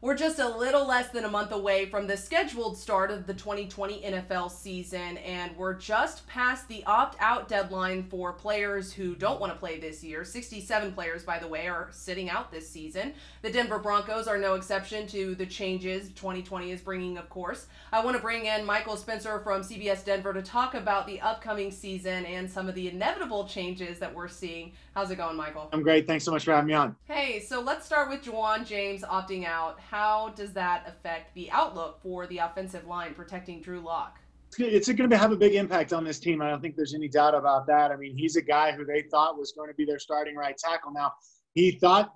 We're just a little less than a month away from the scheduled start of the 2020 NFL season, and we're just past the opt-out deadline for players who don't want to play this year. 67 players, by the way, are sitting out this season. The Denver Broncos are no exception to the changes 2020 is bringing, of course. I want to bring in Michael Spencer from CBS Denver to talk about the upcoming season and some of the inevitable changes that we're seeing. How's it going, Michael? I'm great. Thanks so much for having me on. Hey, so let's start with Juwan James opting out. How does that affect the outlook for the offensive line protecting Drew Lock? It's going to have a big impact on this team. I don't think there's any doubt about that. I mean, he's a guy who they thought was going to be their starting right tackle. Now, they thought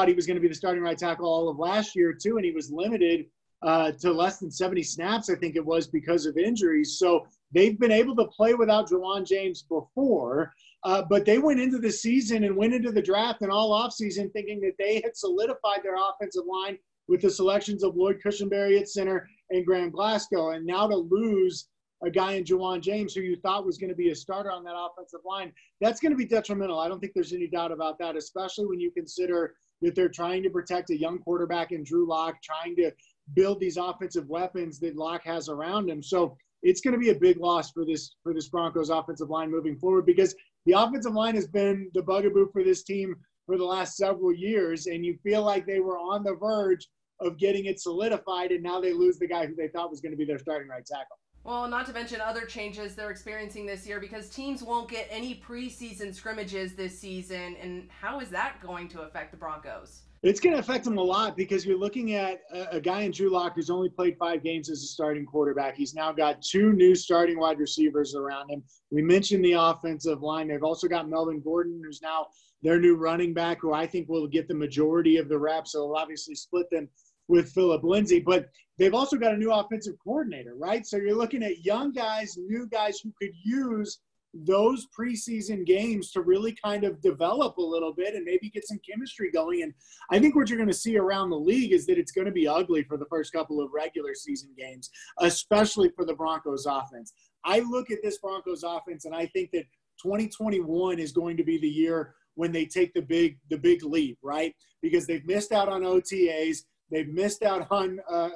he was going to be the starting right tackle all of last year too, and he was limited to less than 70 snaps, I think it was, because of injuries. So they've been able to play without Juwan James before, but they went into the season and went into the draft and all offseason thinking that they had solidified their offensive line with the selections of Lloyd Cushenberry at center and Graham Glasgow. And now to lose a guy in Juwan James who you thought was going to be a starter on that offensive line, that's going to be detrimental. I don't think there's any doubt about that, especially when you consider that they're trying to protect a young quarterback in Drew Lock, trying to build these offensive weapons that Lock has around him. So it's going to be a big loss for this Broncos offensive line moving forward, because the offensive line has been the bugaboo for this team for the last several years, and you feel like they were on the verge of getting it solidified, and now they lose the guy who they thought was going to be their starting right tackle. Well, not to mention other changes they're experiencing this year, because teams won't get any preseason scrimmages this season. And how is that going to affect the Broncos? It's going to affect them a lot, because you're looking at a guy in Drew Lock who's only played 5 games as a starting quarterback. He's now got 2 new starting wide receivers around him. We mentioned the offensive line. They've also got Melvin Gordon, who's now their new running back, who I think will get the majority of the reps. So they'll obviously split them with Philip Lindsay. But they've also got a new offensive coordinator, right? So you're looking at young guys, new guys who could use those preseason games to really kind of develop a little bit and maybe get some chemistry going. And I think what you're going to see around the league is that it's going to be ugly for the first couple of regular season games, especially for the Broncos offense. I look at this Broncos offense and I think that 2021 is going to be the year when they take the big leap, right? Because they've missed out on OTAs. They've missed out on a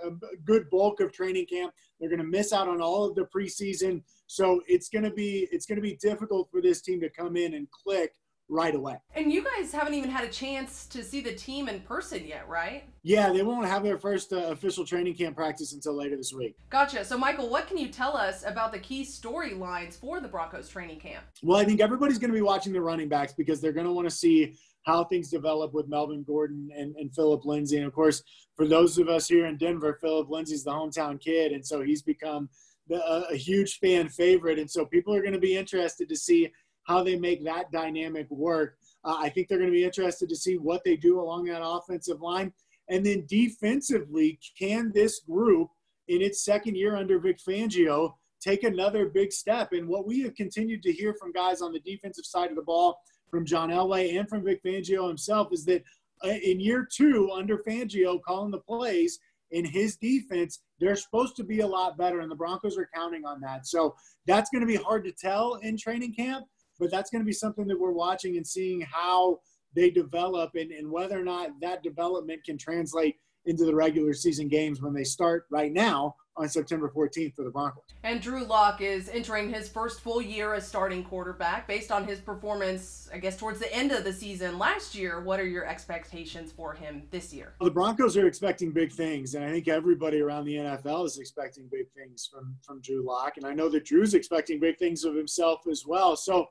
good bulk of training camp. They're going to miss out on all of the preseason. So it's going to be difficult for this team to come in and click right away. And you guys haven't even had a chance to see the team in person yet, right? Yeah, they won't have their first official training camp practice until later this week. Gotcha. So, Michael, what can you tell us about the key storylines for the Broncos training camp? Well, I think everybody's going to be watching the running backs, because they're going to want to see how things develop with Melvin Gordon and Philip Lindsay. And, of course, for those of us here in Denver, Philip Lindsay's the hometown kid, and so he's become a huge fan favorite. And so people are going to be interested to see how they make that dynamic work. I think they're going to be interested to see what they do along that offensive line. And then defensively, can this group in its second year under Vic Fangio take another big step? And what we have continued to hear from guys on the defensive side of the ball, from John Elway and from Vic Fangio himself, is that in year 2 under Fangio calling the plays in his defense, they're supposed to be a lot better, and the Broncos are counting on that. So that's going to be hard to tell in training camp, but that's going to be something that we're watching and seeing how they develop and whether or not that development can translate into the regular season games when they start right now on September 14th for the Broncos. And Drew Lock is entering his first full year as starting quarterback. Based on his performance, I guess, towards the end of the season last year, what are your expectations for him this year? Well, the Broncos are expecting big things, and I think everybody around the NFL is expecting big things from Drew Lock, and I know that Drew's expecting big things of himself as well. So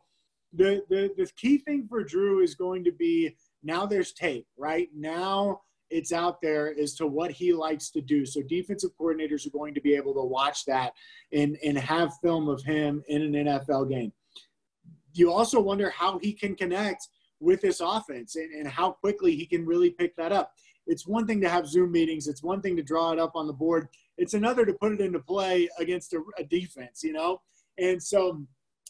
the key thing for Drew is going to be, now there's tape, right? Now it's out there as to what he likes to do. So defensive coordinators are going to be able to watch that and have film of him in an NFL game. You also wonder how he can connect with this offense and how quickly he can really pick that up. It's one thing to have Zoom meetings. It's one thing to draw it up on the board. It's another to put it into play against a defense, you know? And so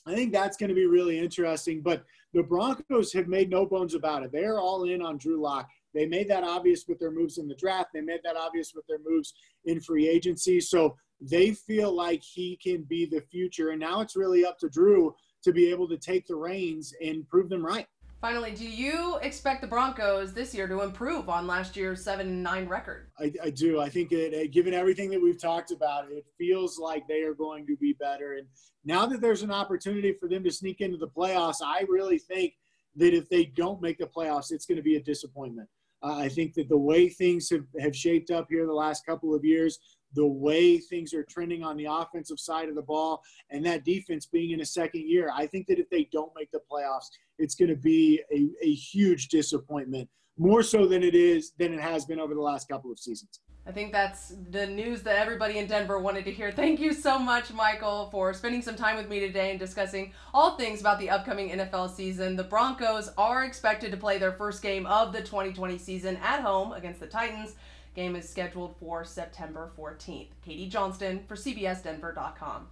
I think that's going to be really interesting. But the Broncos have made no bones about it. They're all in on Drew Lock. They made that obvious with their moves in the draft. They made that obvious with their moves in free agency. So they feel like he can be the future. And now it's really up to Drew to be able to take the reins and prove them right. Finally, do you expect the Broncos this year to improve on last year's 7-9 record? I do. I think given everything that we've talked about, it feels like they are going to be better. And now that there's an opportunity for them to sneak into the playoffs, I really think that if they don't make the playoffs, it's going to be a disappointment. I think that the way things have shaped up here the last couple of years, the way things are trending on the offensive side of the ball, and that defense being in a second year, I think that if they don't make the playoffs, it's going to be a huge disappointment, more so than it has been over the last couple of seasons. I think that's the news that everybody in Denver wanted to hear. Thank you so much, Michael, for spending some time with me today and discussing all things about the upcoming NFL season. The Broncos are expected to play their first game of the 2020 season at home against the Titans. Game is scheduled for September 14th. Katie Johnston for CBSDenver.com.